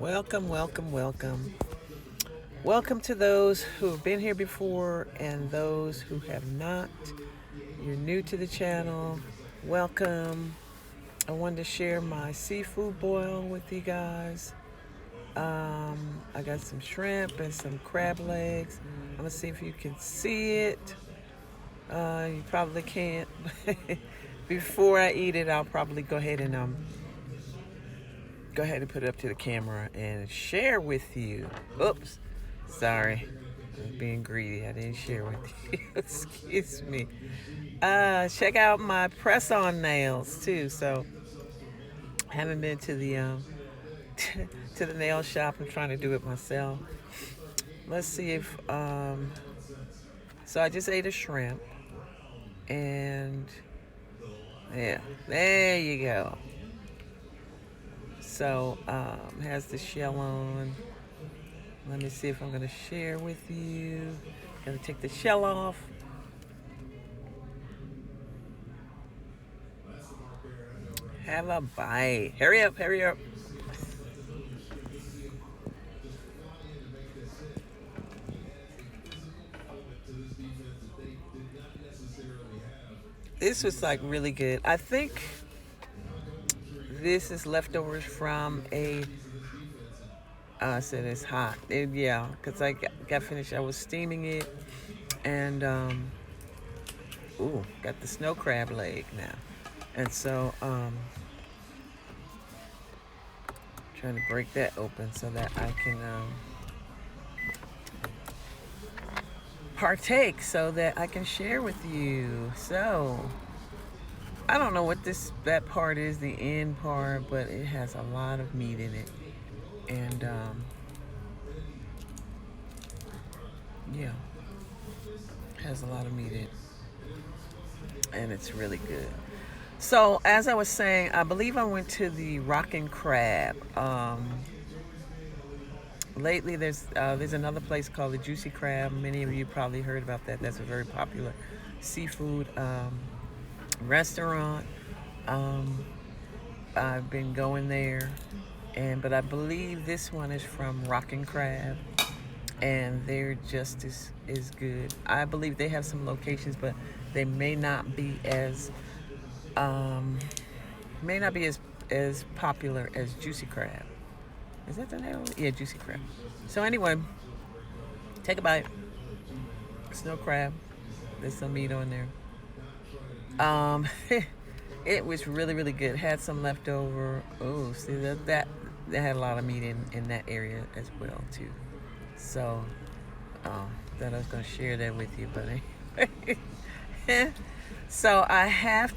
Welcome, welcome, welcome. Welcome to those who have been here before and those who have not. You're new to the channel. Welcome. I wanted to share my seafood boil with you guys. I got some shrimp and some crab legs. I'm going to see if you can see it. You probably can't. Before I eat it, I'll probably go ahead and put it up to the camera and share with you. Oops, sorry, I was being greedy. I didn't share with you. Excuse me. Check out my press-on nails too. So, I haven't been to the to the nail shop. I'm trying to do it myself. Let's see if So I just ate a shrimp, and yeah, there you go. So, has the shell on. Let me see if I'm going to share with you. Going to take the shell off. Have a bite. Hurry up, hurry up. This was like really good. I think this is leftovers from I said it's hot. Yeah, because I got finished. I was steaming it. And, got the snow crab leg now. And so, trying to break that open so that I can partake, so that I can share with you. So, I don't know what that part is, the end part, but it has a lot of meat in it. And, yeah, has a lot of meat in it. And it's really good. So, as I was saying, I believe I went to the Rockin Crab. Lately, there's another place called the Juicy Crab. Many of you probably heard about that. That's a very popular seafood restaurant. I've been going there, but I believe this one is from Rockin Crab, and they're just as good. I believe they have some locations, but they may not be as popular as Juicy Crab. Is that the name of it? Yeah, Juicy Crab. So anyway, take a bite. Snow crab. There's some meat on there. It was really, really good. Had some leftover. Oh, see that had a lot of meat in that area as well too. So, that I was gonna share that with you, but so I have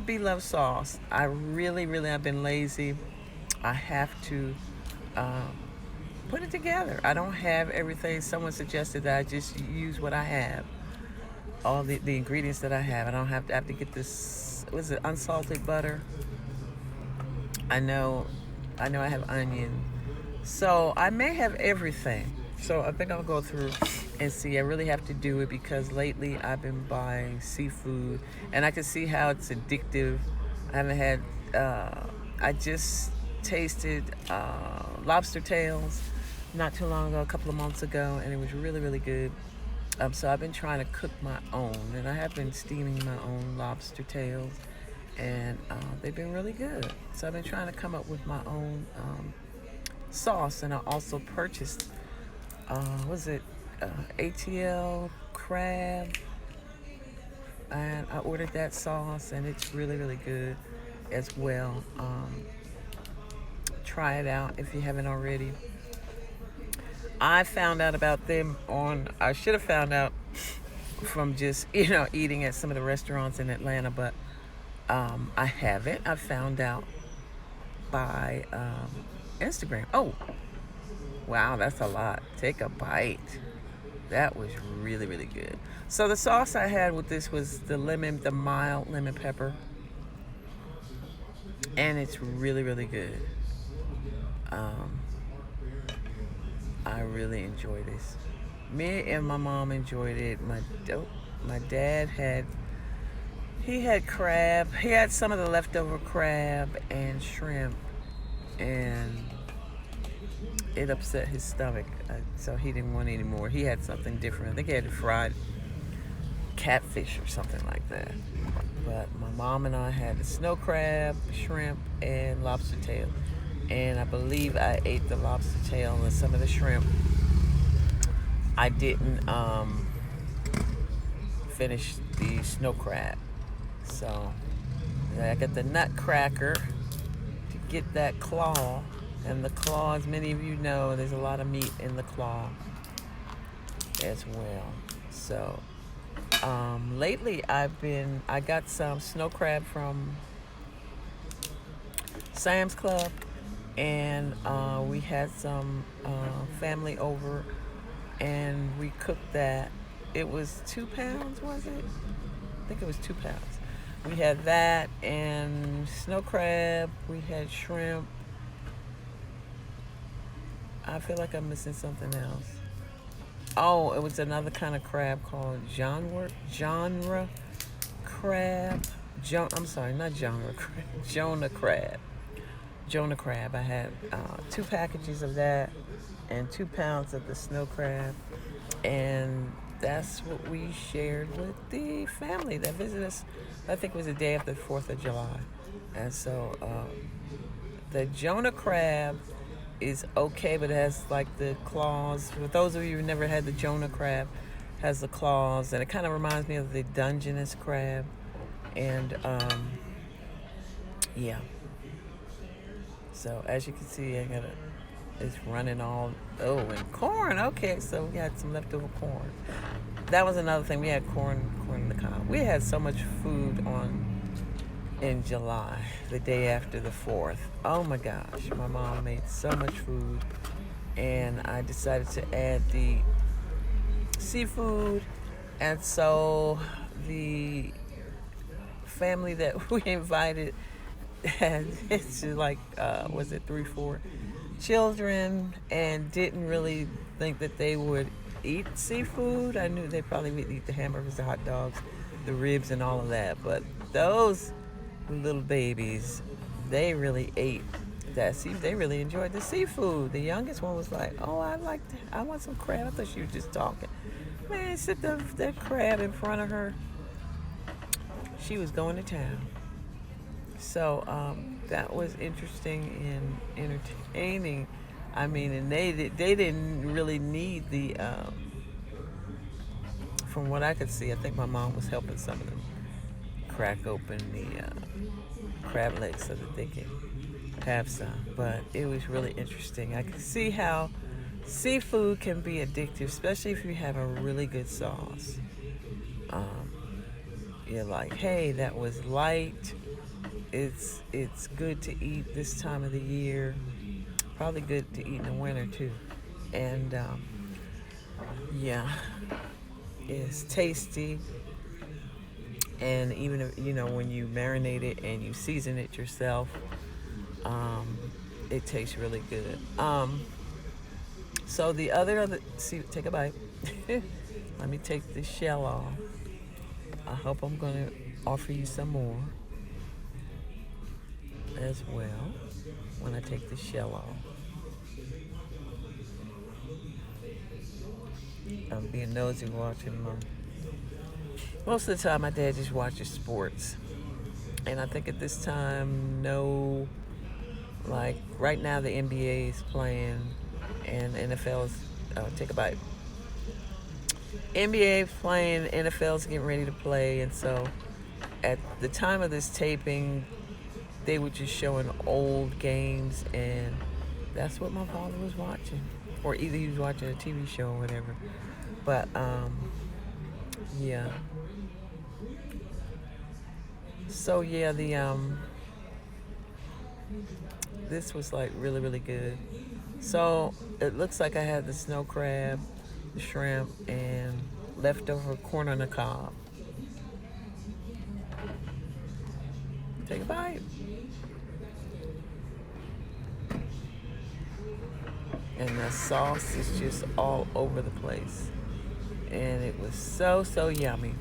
beloved sauce. I've been lazy. I have to put it together. I don't have everything. Someone suggested that I just use what I have, all the ingredients that I have. I don't have to get this. Was it unsalted butter? I know I have onion. So I may have everything. So I think I'll go through and see. I really have to do it because lately I've been buying seafood, and I can see how it's addictive. I haven't had. I just tasted lobster tails not too long ago, a couple of months ago, and it was really, really good. So I've been trying to cook my own, and I have been steaming my own lobster tails, and they've been really good. So I've been trying to come up with my own sauce, and I also purchased ATL crab, and I ordered that sauce, and it's really, really good as well. Try it out if you haven't already. I found out about them I should have found out from just, eating at some of the restaurants in Atlanta, but I haven't. I found out by Instagram. Oh, wow, that's a lot. Take a bite. That was really, really good. So the sauce I had with this was the mild lemon pepper, and it's really, really good. I really enjoy this. Me and my mom enjoyed it. My dad had crab. He had some of the leftover crab and shrimp, and it upset his stomach, so he didn't want any more. He had something different. I think he had fried catfish or something like that. But my mom and I had the snow crab, shrimp, and lobster tail. And I believe I ate the lobster tail and some of the shrimp. I didn't finish the snow crab. So I got the nutcracker to get that claw. And the claw, as many of you know, there's a lot of meat in the claw as well. So lately I got some snow crab from Sam's Club, and we had some family over, and we cooked that. It was 2 pounds, was it? I think it was 2 pounds. We had that and snow crab. We had shrimp. I feel like I'm missing something else. Oh, it was another kind of crab called genre crab. I'm sorry, not genre crab. Jonah crab. Jonah crab. I had 2 packages of that and 2 pounds of the snow crab. And that's what we shared with the family that visited us. I think it was the day after the 4th of July. And so the Jonah crab is okay, but it has like the claws. For those of you who never had the Jonah crab, has the claws, and it kind of reminds me of the Dungeness crab. And yeah. So as you can see, it's running all. Oh, and corn. Okay, so we had some leftover corn. That was another thing. We had corn in the cob. We had so much food in July, the day after the 4th. Oh my gosh, my mom made so much food, and I decided to add the seafood. And so the family that we invited had, it's like, was it 3-4 children, and didn't really think that they would eat seafood. I knew they probably would eat the hamburgers, the hot dogs, the ribs, and all of that, but those little babies, they really ate that seafood. They really enjoyed the seafood. The youngest one was like, "Oh, I want some crab." I thought she was just talking. Man, sit that crab in front of her. She was going to town. So that was interesting and entertaining. I mean, and they didn't really need the. From what I could see, I think my mom was helping some of them crack open the crab legs so that they can have some. But it was really interesting. I could see how seafood can be addictive, especially if you have a really good sauce. You're like, hey, that was light. It's good to eat this time of the year. Probably good to eat in the winter too. And yeah, it's tasty. And even if, when you marinate it and you season it yourself, it tastes really good. So the other, see, take a bite. Let me take the shell off. I hope I'm going to offer you some more as well when I take the shell off. I'm being nosy watching most of the time my dad just watches sports. And I think at this time, no, like right now the NBA is playing and NFL is, take a bite. NBA is playing, NFL is getting ready to play. And so at the time of this taping, they were just showing old games, and that's what my father was watching. Or either he was watching a TV show or whatever. But, yeah. So yeah, this was like really, really good. So it looks like I had the snow crab, the shrimp, and leftover corn on the cob. Take a bite. And the sauce is just all over the place. And it was so, so yummy.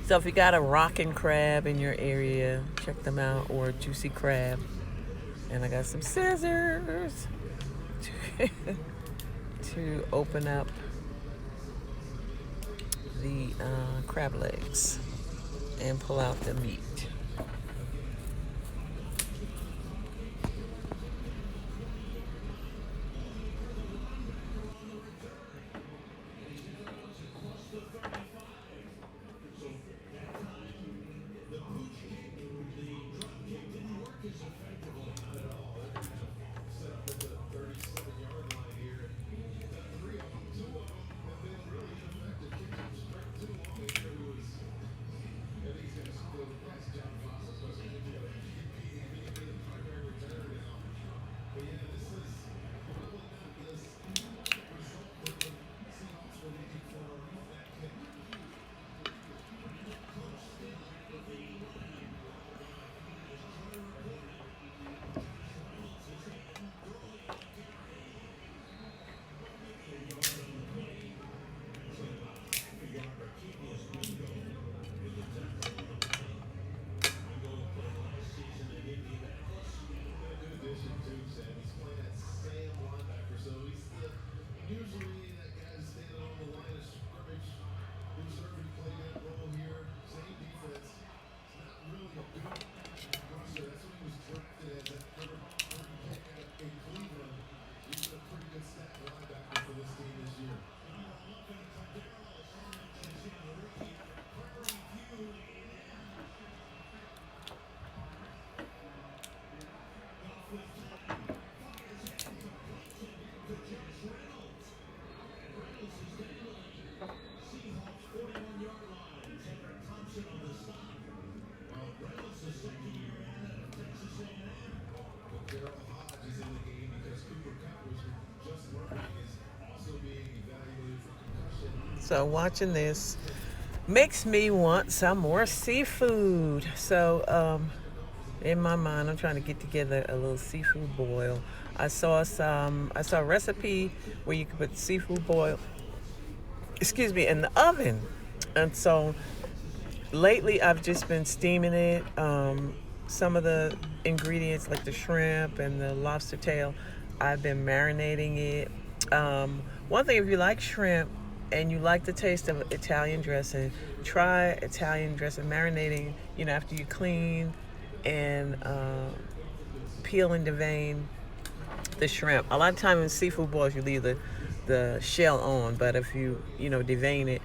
So if you got a Rockin Crab in your area, check them out, or a Juicy Crab. And I got some scissors. to open up the crab legs and pull out the meat. So watching this makes me want some more seafood. So in my mind, I'm trying to get together a little seafood boil. I saw a recipe where you could put seafood boil, in the oven. And so lately I've just been steaming it. Some of the ingredients like the shrimp and the lobster tail, I've been marinating it. One thing, if you like shrimp and you like the taste of Italian dressing, try Italian dressing, marinating, after you clean and peel and devein the shrimp. A lot of times in seafood boils, you leave the shell on, but if you, devein it,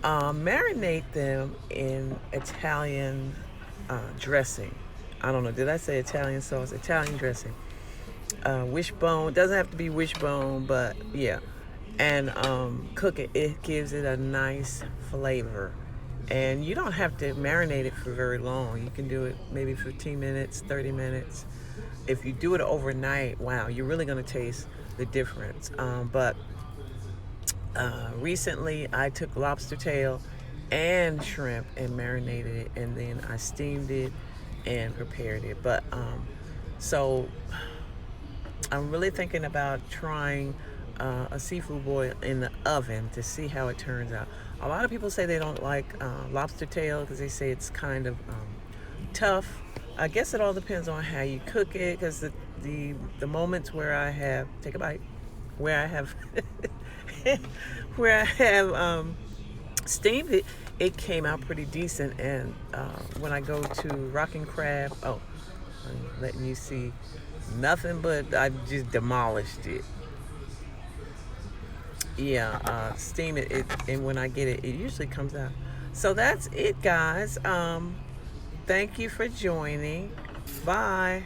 marinate them in Italian dressing. I don't know, did I say Italian sauce? Italian dressing. Wishbone, doesn't have to be wishbone, but yeah. And cook it. It gives it a nice flavor. And you don't have to marinate it for very long. You can do it maybe 15 minutes, 30 minutes. If you do it overnight, wow, you're really going to taste the difference. But recently I took lobster tail and shrimp and marinated it, and then I steamed it and prepared it. But so I'm really thinking about trying a seafood boil in the oven to see how it turns out. A lot of people say they don't like lobster tail because they say it's kind of tough. I guess it all depends on how you cook it, because the moments where I have take a bite, where I have where I have steamed it, it came out pretty decent. And when I go to Rockin Crab, I'm letting you see nothing but I just demolished it. Yeah, steam it, and when I get it, it usually comes out. So that's it, guys. Thank you for joining. Bye.